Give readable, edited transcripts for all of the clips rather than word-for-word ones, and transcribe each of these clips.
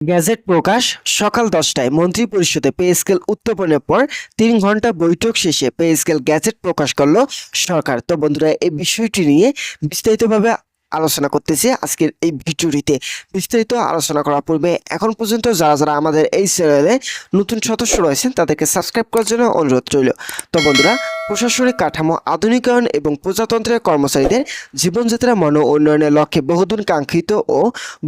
Gazette প্রকাশ সকাল 10টায় মন্ত্রিপরিষদে pay scale উত্থাপনের পর 3 ঘন্টা বৈঠক শেষে পে স্কেল গেজেট প্রকাশ করলো সরকার। তো বন্ধুরা, এই বিষয়টি নিয়ে বিস্তারিতভাবে আলোচনা করতেছি আজকের এই ভিডিওটিতে। বিস্তারিত আলোচনা করার পূর্বে এখন পর্যন্ত যারা যারা আমাদের এই চ্যানেলে নতুন সদস্য রয়েছেন তাদেরকে সাবস্ক্রাইব করার জন্য অনুরোধ রইল। তো বন্ধুরা, প্রশাসনিক কাঠামো আধুনিকায়ন এবং প্রজাতন্ত্রের কর্মচারীদের জীবনযাত্রা মান উন্নয়নের লক্ষ্যে বহুদিন কাঙ্ক্ষিত ও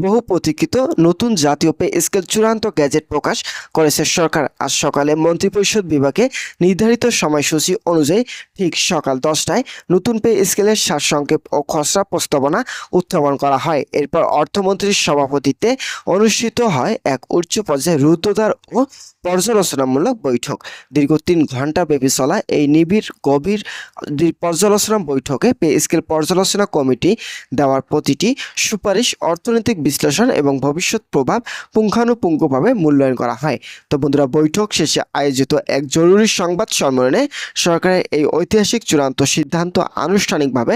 বহু প্রতীক্ষিত নতুন জাতীয় পে স্কেল চূড়ান্ত গেজেট প্রকাশ করেছে সরকার। আজ সকালে মন্ত্রিপরিষদ বিভাগে নির্ধারিত সময়সূচি অনুযায়ী ঠিক সকাল 10টায় নতুন পে স্কেলের সারসংক্ষেপ ও খসড়া প্রস্তাবনা উত্থাপন করা হয়। এরপর অর্থমন্ত্রীর সভাপতিত্বে অনুষ্ঠিত হয় এক উচ্চ পর্যায়ে রুদ্ধদ্বার ও পর্যালোচনামূলক বৈঠক। দীর্ঘ 3 ঘন্টা ব্যাপী চলা এই নিবিড় গভীর পর্যালোচনা বৈঠকে পে স্কেল পর্যালোচনা কমিটি দেওয়ার প্রতিটি সুপারিশ, অর্থনৈতিক বিশ্লেষণ এবং ভবিষ্যৎ প্রভাব পুঙ্খানুপুঙ্খভাবে মূল্যায়ন করা হয়। তো বন্ধুরা, বৈঠক শেষে আয়োজিত এক জরুরি সংবাদ সম্মেলনে সরকারের এই ঐতিহাসিক চূড়ান্ত সিদ্ধান্ত আনুষ্ঠানিকভাবে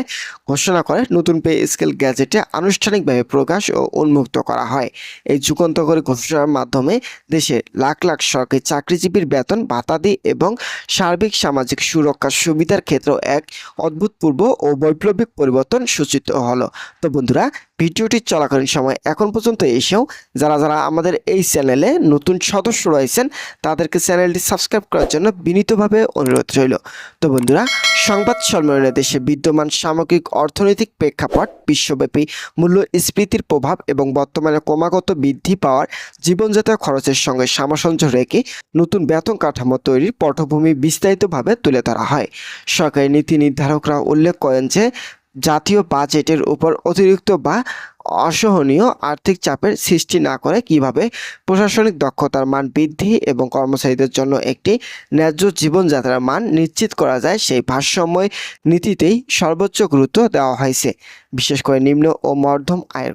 ঘোষণা করে নতুন পে স্কেল গ্যাজেটে আনুষ্ঠানিকভাবে প্রকাশ ও উন্মুক্ত করা হয়। এই যুগান্তকারী ঘোষণার মাধ্যমে দেশের লাখ লাখ সরকারি চাকরিজীবীর বেতন, ভাতাদি এবং সার্বিক সামাজিক সুরক্ষার সুবিধার ক্ষেত্রেও এক অভূতপূর্ব ও বৈপ্লবিক পরিবর্তন সূচিত হলো। তো বন্ধুরা, ভিডিওটি চলাকালীন সময় এখন পর্যন্ত এসেও যারা যারা আমাদের এই চ্যানেলে নতুন সদস্য রয়েছেন তাদেরকে চ্যানেলটি সাবস্ক্রাইব করার জন্য বিনীতভাবে অনুরোধ রইল। তো বন্ধুরা, সংবাদ সম্মেলনে দেশে বিদ্যমান সামগ্রিক অর্থনৈতিক প্রেক্ষাপট, বিশ্বব্যাপী মূল্যস্ফীতির প্রভাব এবং বর্তমানে ক্রমাগত বৃদ্ধি পাওয়ার জীবনযাত্রা খরচের সঙ্গে সামঞ্জস্য রেখে নতুন বেতন কাঠামো তৈরির পটভূমি বিস্তারিতভাবে তুলে ধরা হয়। সরকারি নীতি নির্ধারকরা উল্লেখ করেন যে জাতীয় বাজেটের উপর অতিরিক্ত বা অসহনীয় আর্থিক চাপের সৃষ্টি না করে কিভাবে প্রশাসনিক দক্ষতার মান বৃদ্ধি এবং কর্মচারীদের জন্য একটি ন্যায্য জীবনযাত্রার মান নিশ্চিত করা যায় সেই ভারসাম্য নীতিতেই সর্বোচ্চ গুরুত্ব দেওয়া হয়েছে। বিশেষ করে নিম্ন ও মধ্যম আয়ের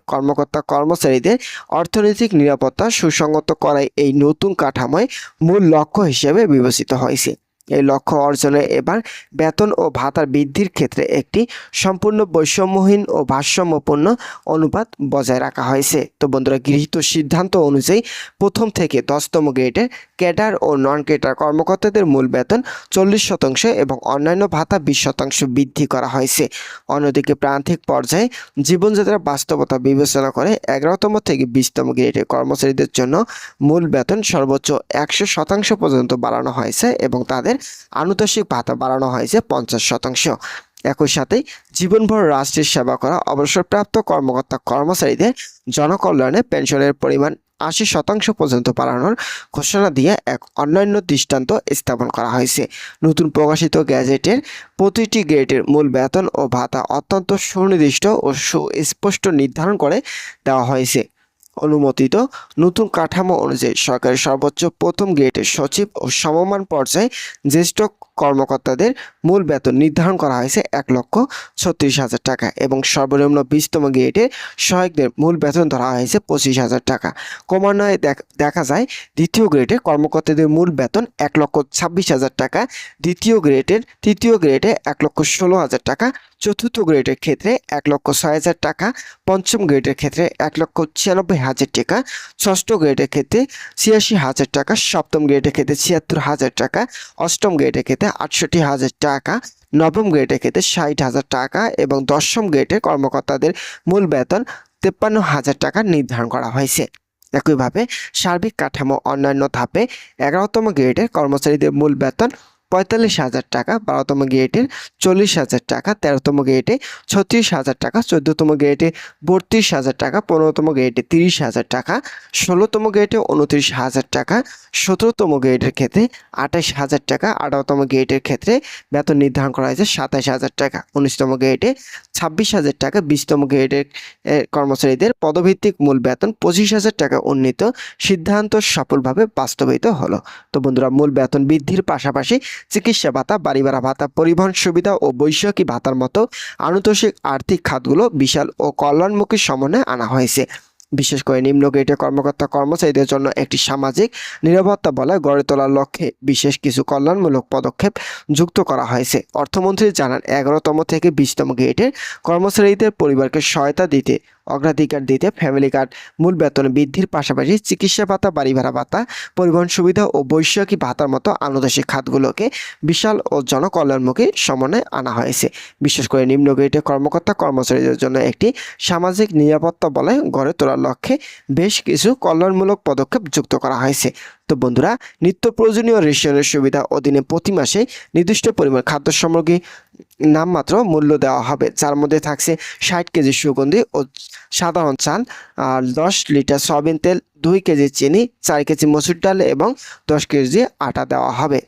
কর্মচারীদের অর্থনৈতিক নিরাপত্তা সুসংগত করাই এই নতুন কাঠামোয় মূল লক্ষ্য হিসেবে বিবেচিত হয়েছে। এই লক্ষ্য অর্জনে এবার বেতন ও ভাতার বৃদ্ধির ক্ষেত্রে একটি সম্পূর্ণ বৈষম্যহীন ও ভারসাম্যপূর্ণ অনুপাত বজায় রাখা হয়েছে। তো বন্ধুরা, গৃহীত সিদ্ধান্ত অনুযায়ী প্রথম থেকে 10তম গ্রেডের ক্যাডার ও নন ক্যাডার কর্মকর্তাদের মূল বেতন 40% এবং অন্যান্য ভাতা 20% বৃদ্ধি করা হয়েছে। অন্যদিকে প্রান্তিক পর্যায়ে জীবনযাত্রার বাস্তবতা বিবেচনা করে 11তম থেকে 20তম গ্রেডের কর্মচারীদের জন্য মূল বেতন সর্বোচ্চ 100% পর্যন্ত বাড়ানো হয়েছে এবং তাদের আনুতোষিক ভাতা বাড়ানো হয়েছে 50%। একই সাথে জীবনভর রাষ্ট্রের সেবা করা অবসরপ্রাপ্ত কর্মচারীদের জনকল্যাণে পেনশনের পরিমাণ 80% পর্যন্ত বাড়ানোর ঘোষণা দিয়ে এক অন্যান্য দৃষ্টান্ত স্থাপন করা হয়েছে। নতুন প্রকাশিত গ্যাজেটের প্রতিটি গ্রেডের মূল বেতন ও ভাতা অত্যন্ত সুনির্দিষ্ট ও সুস্পষ্ট নির্ধারণ করে দেওয়া হয়েছে। অনুমোদিত নতুন কাঠামো অনুযায়ী সরকারের সর্বোচ্চ প্রথম গ্রেডের সচিব ও সমমান পর্যায়ে জ্যেষ্ঠ কর্মকর্তাদের মূল বেতন নির্ধারণ করা হয়েছে 1,36,000 টাকা এবং সর্বনিম্ন 20তম গ্রেডের সহায়কদের মূল বেতন ধরা হয়েছে 25,000 টাকা। ক্রমান্বয়ে দেখা যায় দ্বিতীয় গ্রেডের কর্মকর্তাদের মূল বেতন 1,26,000 টাকা, তৃতীয় গ্রেডে 1,16,000 টাকা, চতুর্থ গ্রেডের ক্ষেত্রে 1,06,000 টাকা, পঞ্চম গ্রেডের ক্ষেত্রে 1,96,000 টাকা, ষষ্ঠ গ্রেডের ক্ষেত্রে 86,000 টাকা, সপ্তম গ্রেডের ক্ষেত্রে 76,000 টাকা, অষ্টম গ্রেডের ক্ষেত্রে 68,000 টাকা, নবম গ্রেডের ক্ষেত্রে 60,000 টাকা এবং দশম গ্রেডের কর্মকর্তাদের মূল বেতন 53,000 টাকা নির্ধারণ করা হয়েছে। একইভাবে সার্বিক কাঠামো অন্যান্য ধাপে 11তম গ্রেডের কর্মচারীদের মূল বেতন 45,000 টাকা, 12তম গ্রেডের 40,000 টাকা, 13তম গ্রেডে 36,000 টাকা, 14তম গ্রেডে 32,000 টাকা, 15তম গ্রেডে 30,000 টাকা, 16তম গ্রেডে 29,000 টাকা, 17তম গ্রেডের ক্ষেত্রে 28,000 টাকা, 18তম গ্রেডের ক্ষেত্রে বেতন নির্ধারণ করা হয়েছে 27,000 টাকা, 19তম গ্রেডে 26,000 টাকা, 20তম গ্রেডের কর্মচারীদের পদভিত্তিক মূল বেতন 25,000 টাকা উন্নীত সিদ্ধান্ত সফলভাবে বাস্তবায়িত হলো। তো বন্ধুরা, মূল বেতন বৃদ্ধির পাশাপাশি চিকিৎসা ভাতা, বাড়ি ভাড়া ভাতা, পরিবহন সুবিধা ও বৈষয়িক ভাতার মতো আনুতোষিক আর্থিক খাতগুলো বিশাল ও কল্যাণমুখী সমন্বয়ে আনা হয়েছে। বিশেষ করে নিম্ন গ্রেডের কর্মচারীদের জন্য একটি সামাজিক নিরাপত্তা বলয় গড়ে তোলার লক্ষ্যে বিশেষ কিছু কল্যাণমূলক পদক্ষেপ যুক্ত করা হয়েছে। অর্থমন্ত্রী জানান, 11তম থেকে 20তম গ্রেডের কর্মচারীদের পরিবারকে সহায়তা দিতে অগ্রাধিকার দিতে ফ্যামিলি কার্ড, মূল বেতন বৃদ্ধির পাশাপাশি চিকিৎসা ভাতা, বাড়ি ভাড়া ভাতা, পরিবহন সুবিধা ও বৈষয়িক ভাতার মতো আনুষঙ্গিক খাতগুলোকে বিশাল ও জনকল্যাণমুখী সমন্বয়ে আনা হয়েছে। বিশেষ করে নিম্ন গ্রেডের কর্মকর্তা কর্মচারীদের জন্য একটি সামাজিক নিরাপত্তা বলয় গড়ে তোলার লক্ষ্যে বেশ কিছু কল্যাণমূলক পদক্ষেপ যুক্ত করা হয়েছে। তো বন্ধুরা, নিত্য প্রয়োজনীয় রেশনের সুবিধা অধীনে প্রতি মাসে নির্দিষ্ট পরিমাণ খাদ্য সামগ্রী নামমাত্র মূল্য দেওয়া হবে, যার মধ্যে থাকছে 60 কেজি সুগন্ধি ও সাধারণ চাল, আর 10 লিটার সয়াবিন তেল, 2 কেজি চিনি, 4 কেজি মসুর ডাল এবং 10 কেজি আটা দেওয়া হবে।